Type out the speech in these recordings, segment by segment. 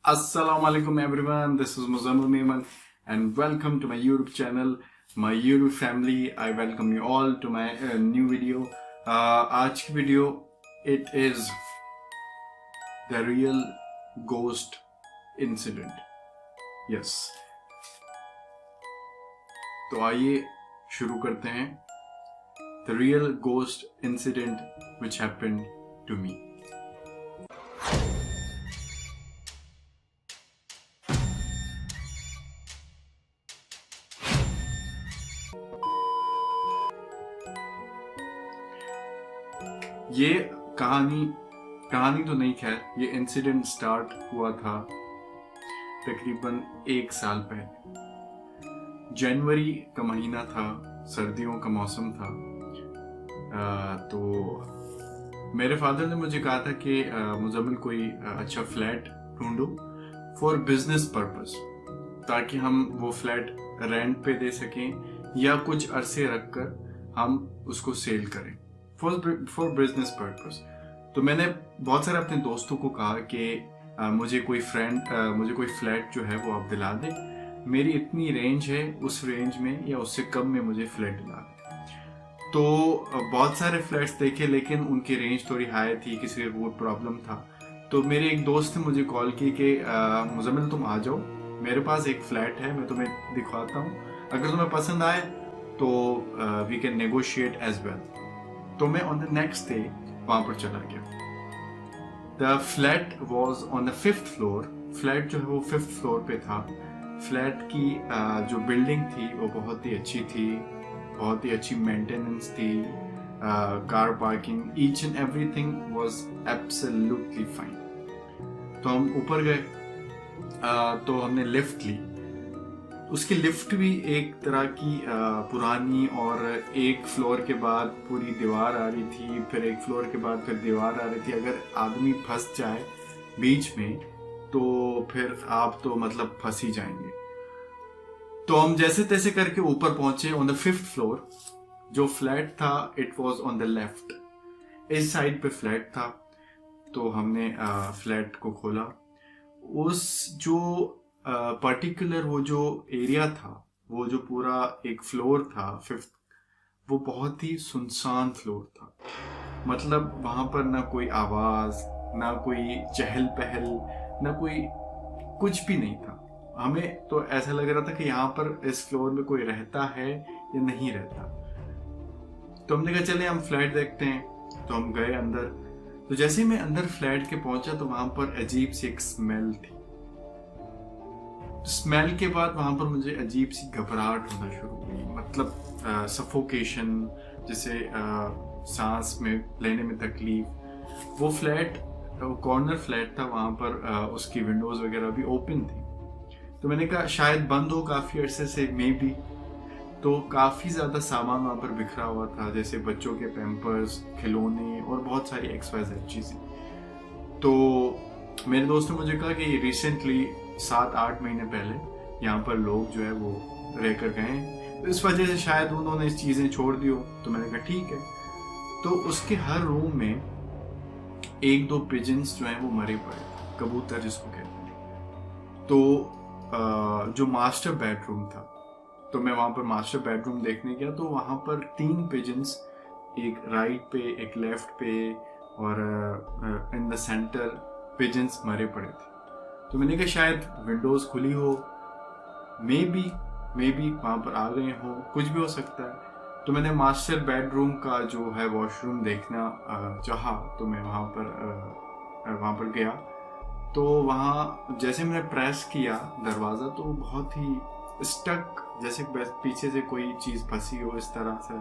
Assalamu alaikum everyone, this is Muzammil Meeman and welcome to my YouTube channel, my YouTube family. I welcome you all to my new video. आज की video it is the real ghost incident. Yes. तो आइए शुरू करते हैं. The real ghost incident which happened to me. ये कहानी तो नहीं, खैर ये इंसिडेंट स्टार्ट हुआ था तकरीबन 1 साल पहले. जनवरी का महीना था, सर्दियों का मौसम था. तो मेरे फादर ने मुझे कहा था कि मुजम्मिल कोई अच्छा फ्लैट ढूंढो फॉर बिजनेस पर्पस, ताकि हम वो फ्लैट रेंट पे दे सकें या कुछ अरसे रखकर हम उसको सेल करें फॉर बिजनेस पर्पस. तो मैंने बहुत सारे अपने दोस्तों को कहा कि मुझे कोई फ्लैट जो है वो आप दिला दे. मेरी इतनी रेंज है, उस रेंज में या उससे कम में मुझे फ्लैट दिला दे. तो बहुत सारे फ्लैट्स देखे, लेकिन उनकी रेंज थोड़ी हाई थी, किसी का कोई प्रॉब्लम था. तो मेरे एक दोस्त ने मुझे कॉल की कि मुजम्मिल तुम आ जाओ, मेरे पास एक फ्लैट है, मैं तुम्हें दिखवाता हूँ, अगर तुम्हें पसंद आए तो we can negotiate as well. तो मैं ऑन द नेक्स्ट डे वहां पर चला गया. The flat was on the 5th floor. Flat जो है वो 5th फ्लोर पे था. फ्लैट की जो बिल्डिंग थी वो बहुत ही अच्छी थी, बहुत ही अच्छी मेंटेनेंस थी, car parking, each and everything was absolutely fine. तो हम ऊपर गए, तो हमने लिफ्ट ली. उसकी लिफ्ट भी एक तरह की पुरानी, और एक फ्लोर के बाद पूरी दीवार आ रही थी, फिर एक फ्लोर के बाद फिर दीवार आ रही थी. अगर आदमी फंस जाए बीच में तो फिर आप तो मतलब फंस ही जाएंगे. तो हम जैसे तैसे करके ऊपर पहुंचे ऑन द 5th फ्लोर. जो फ्लैट था it was on the left, इस साइड पे फ्लैट था. तो हमने फ्लैट को खोला. उस जो पर्टिकुलर वो जो एरिया था, वो जो पूरा एक फ्लोर था 5th, वो बहुत ही सुनसान फ्लोर था. मतलब वहां पर ना कोई आवाज, ना कोई चहल पहल, ना कोई कुछ भी नहीं था. हमें तो ऐसा लग रहा था कि यहाँ पर इस फ्लोर में कोई रहता है या नहीं रहता. तो हमने कहा चले हम फ्लैट देखते हैं. तो हम गए अंदर. तो जैसे ही मैं अंदर फ्लैट के पहुंचा तो वहां पर अजीब सी एक स्मेल थी. स्मेल के बाद वहां पर मुझे अजीब सी घबराहट होना शुरू हुई. मतलब सफोकेशन, जैसे सांस में लेने में तकलीफ. वो फ्लैट कॉर्नर फ्लैट था, वहां पर उसकी विंडोज वगैरह भी ओपन थी. तो मैंने कहा शायद बंद हो काफी अरसे से, मे बी. तो काफी ज्यादा सामान वहां पर बिखरा हुआ था, जैसे बच्चों के पैम्पर्स, खिलौने और बहुत सारी XYZ चीजें. तो मेरे दोस्त ने मुझे कहा कि रिसेंटली 7-8 महीने पहले यहाँ पर लोग जो है वो रहकर गए, तो इस वजह से शायद उन्होंने इस चीजें छोड़ दी हो. तो मैंने कहा ठीक है. तो उसके हर रूम में 1-2 पिजन्स जो हैं वो मरे पड़े, कबूतर जिसको कहते हैं. तो जो मास्टर बेडरूम था, तो मैं वहां पर मास्टर बेडरूम देखने गया. तो वहां पर 3 पिजन्स, एक राइट पे, एक लेफ्ट पे, और इन द सेंटर पिजन्स मरे पड़े थे. तो मैंने कहा शायद विंडोज खुली हो, मे बी वहां पर आ गए हो, कुछ भी हो सकता है. तो मैंने मास्टर बेडरूम का जो है वॉशरूम देखना चाहा. तो मैं वहां पर गया. तो वहां जैसे मैंने प्रेस किया दरवाजा, तो बहुत ही स्टक, जैसे पीछे से कोई चीज फंसी हो, इस तरह से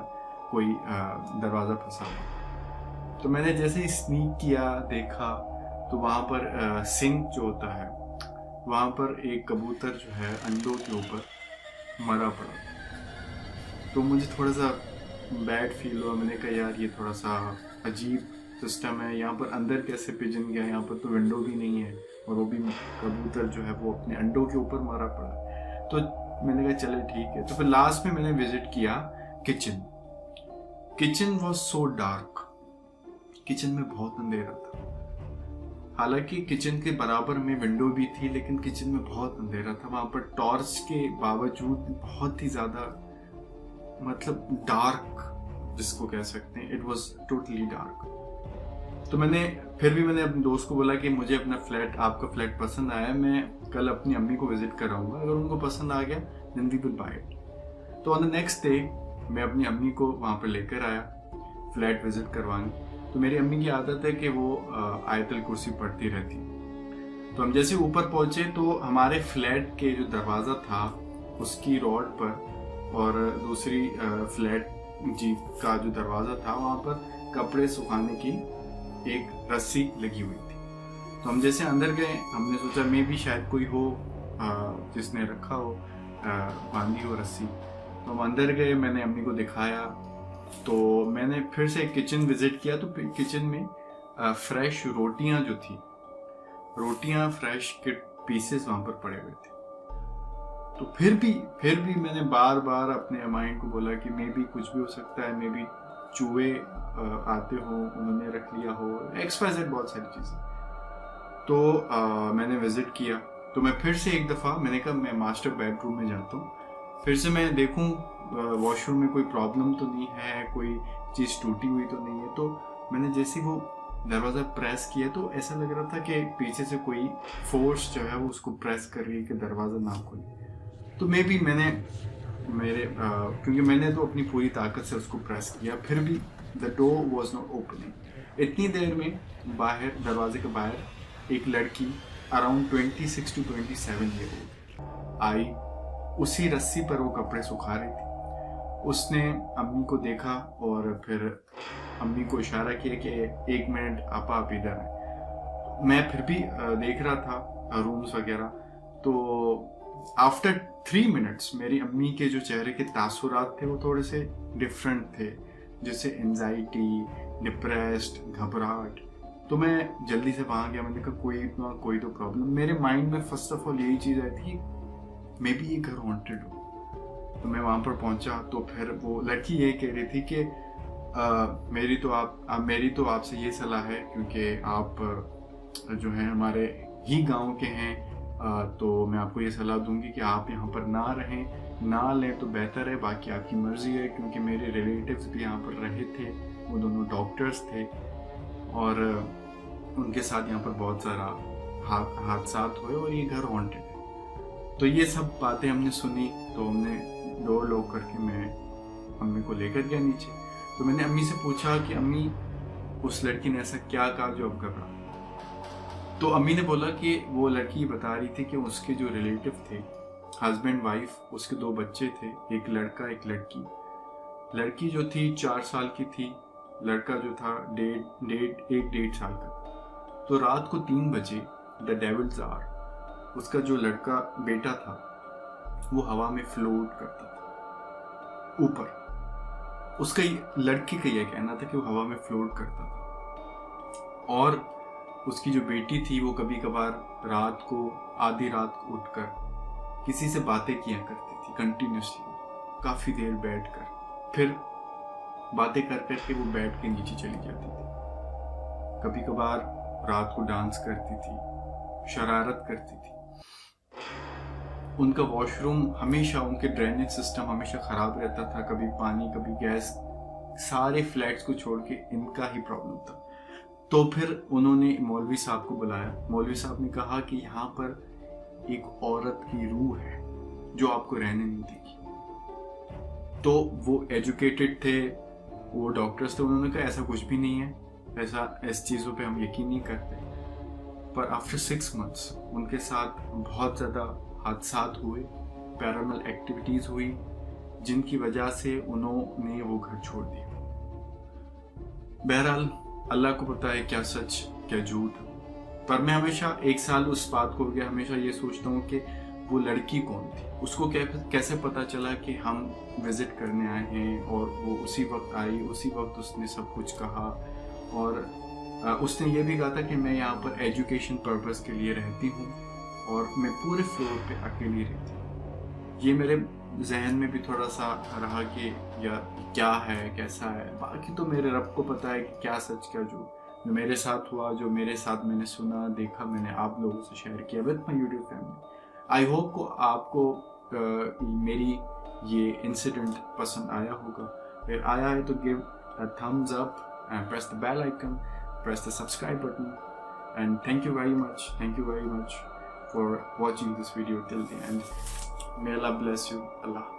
कोई दरवाजा फंसा हो. तो मैंने जैसे ही स्नीक किया, देखा, तो वहां पर सिंक जो होता है, वहां पर एक कबूतर जो है अंडों के ऊपर मरा पड़ा. तो मुझे थोड़ा सा बैड फील हुआ. मैंने कहा यार ये थोड़ा सा अजीब सिस्टम है, यहाँ पर अंदर कैसे पिजन गया, यहाँ पर तो विंडो भी नहीं है, और वो भी कबूतर जो है वो अपने अंडों के ऊपर मरा पड़ा. तो मैंने कहा चले ठीक है. तो फिर लास्ट में मैंने विजिट किया kitchen. Kitchen was so dark. Kitchen में बहुत अंधेरा था. हालांकि किचन के बराबर में विंडो भी थी, लेकिन किचन में बहुत अंधेरा था। वहां पर टॉर्च के बावजूद बहुत ही ज्यादा मतलब डार्क जिसको कह सकते हैं, इट वॉज टोटली डार्क। तो मैंने अपने दोस्त को बोला कि मुझे अपना फ्लैट, आपका फ्लैट पसंद आया, मैं कल अपनी अम्मी को विजिट कराऊंगा, अगर उनको पसंद आ गया then we will buy it. तो ऑन द नेक्स्ट डे मैं अपनी अम्मी को वहाँ पर लेकर आया फ्लैट विजिट करवाने। तो मेरी अम्मी की आदत है कि वो आयतल कुर्सी पढ़ती रहती। तो हम जैसे ऊपर पहुंचे तो हमारे फ्लैट के जो दरवाज़ा था उसकी रॉड पर और दूसरी फ्लैट जी का जो दरवाज़ा था वहाँ पर कपड़े सुखाने की एक रस्सी लगी हुई थी। तो हम जैसे अंदर गए, हमने सोचा मे भी शायद कोई हो जिसने रखा हो, बांधी हो रस्सी। तो हम अंदर गए, मैंने अम्मी को दिखाया। तो मैंने फिर से किचन विजिट किया, तो किचन में फ्रेश रोटियां जो थी, रोटियां फ्रेश के पीसेस वहां पर पड़े हुए थे। तो फिर भी मैंने बार बार अपने माइंड को बोला कि मे भी कुछ भी हो सकता है, मे भी चूहे आते हो, उन्होंने रख लिया हो, XYZ बहुत सारी चीजें। तो मैंने विजिट किया। तो मैं फिर से एक दफ़ा मैंने कहा मैं मास्टर बेडरूम में जाता हूँ, फिर से मैं देखूँ वॉशरूम में कोई प्रॉब्लम तो नहीं है, कोई चीज़ टूटी हुई तो नहीं है। तो मैंने जैसे वो दरवाज़ा प्रेस किया तो ऐसा लग रहा था कि पीछे से कोई फोर्स जो है वो उसको प्रेस कर रही है कि दरवाज़ा ना खोले। तो मे भी क्योंकि मैंने तो अपनी पूरी ताकत से उसको प्रेस किया, फिर भी the door was not opening. इतनी देर में बाहर, दरवाजे के बाहर एक लड़की around 26 to 27 year old I. उसी रस्सी पर वो कपड़े सुखा रही थी। उसने अम्मी को देखा और फिर अम्मी को इशारा किया कि 1 मिनट आपा, आप इधर हैं। मैं फिर भी देख रहा था रूम्स वगैरह। तो आफ्टर 3 मिनट्स मेरी अम्मी के जो चेहरे के तासुरात थे वो थोड़े से डिफरेंट थे, जैसे एंजाइटी, डिप्रेस्ड, घबराहट। तो मैं जल्दी से वहाँ गया, मैंने कहा कोई तो प्रॉब्लम। मेरे माइंड में फर्स्ट ऑफ ऑल यही चीज़ आई थी मे बी ये घर हॉन्टेड हो। तो मैं वहाँ पर पहुँचा तो फिर वो लड़की ये कह रही थी कि मेरी तो आपसे ये सलाह है, क्योंकि आप जो हैं हमारे ही गांव के हैं, तो मैं आपको ये सलाह दूंगी कि आप यहाँ पर ना रहें, ना लें तो बेहतर है, बाकी आपकी मर्जी है। क्योंकि मेरे रिलेटिव्स भी यहाँ पर रहे थे, वो दोनों डॉक्टर्स थे और उनके साथ यहाँ पर बहुत सारा हादसा हुए और ये घर हॉन्टेड है। तो ये सब बातें हमने सुनी। तो हमने डोर लॉक करके मैं अम्मी को लेकर गया नीचे। तो मैंने अम्मी से पूछा कि अम्मी, उस लड़की ने ऐसा क्या कहा जो अब घबरा। तो अम्मी ने बोला कि वो लड़की बता रही थी कि उसके जो रिलेटिव थे, हस्बैंड वाइफ, उसके 2 बच्चे थे, एक लड़का एक लड़की। लड़की जो थी 4 साल की थी, लड़का जो था 1.5 साल का। तो रात को 3 बजे द डेविल्स आर, उसका जो लड़का बेटा था वो हवा में फ्लोट करता था ऊपर। उसका लड़की का यह कहना था कि वो हवा में फ्लोट करता था। और उसकी जो बेटी थी वो कभी कभार रात को, आधी रात को उठकर किसी से बातें किया करती थी कंटिन्यूसली, काफी देर बैठकर, फिर बातें कर करके वो बेड के नीचे चली जाती थी। कभी कभार रात को डांस करती थी, शरारत करती थी। उनका वॉशरूम हमेशा, उनके ड्रेनेज सिस्टम हमेशा खराब रहता था, कभी पानी कभी गैस, सारे फ्लैट्स को छोड़ के इनका ही प्रॉब्लम था। तो फिर उन्होंने मौलवी साहब को बुलाया। मौलवी साहब ने कहा कि यहाँ पर एक औरत की रूह है जो आपको रहने नहीं देगी। तो वो एजुकेटेड थे, वो डॉक्टर्स थे, उन्होंने कहा ऐसा कुछ भी नहीं है, ऐसी चीज़ों पे हम यकीन नहीं करते। पर आफ्टर 6 months उनके साथ बहुत ज़्यादा हादसात हुए, पैरानॉर्मल एक्टिविटीज़ हुई, जिनकी वजह से उन्होंने वो घर छोड़ दिया। बहरहाल अल्लाह को पता है क्या सच क्या झूठ, पर मैं हमेशा 1 साल उस बात को हो गया, हमेशा ये सोचता हूँ कि वो लड़की कौन थी, उसको कैसे पता चला कि हम विजिट करने आए हैं, और वो उसी वक्त आई, उसी वक्त उसने सब कुछ कहा। और उसने ये भी कहा था कि मैं यहाँ पर एजुकेशन पर्पस के लिए रहती हूँ और मैं पूरे फ्लोर पे अकेली रहती हूँ। ये मेरे जहन में भी थोड़ा सा रहा कि या क्या है, कैसा है। बाकी तो मेरे रब को पता है कि क्या सच क्या झूठ, जो मेरे साथ हुआ, जो मेरे साथ मैंने सुना, देखा, मैंने आप लोगों से शेयर किया with my YouTube family. I hope को आपको मेरी ये इंसिडेंट पसंद आया होगा। अगर आया है तो give a thumbs up and press the bell icon, press the subscribe button, and thank you very much for watching this video till the end. May Allah bless you. Allah.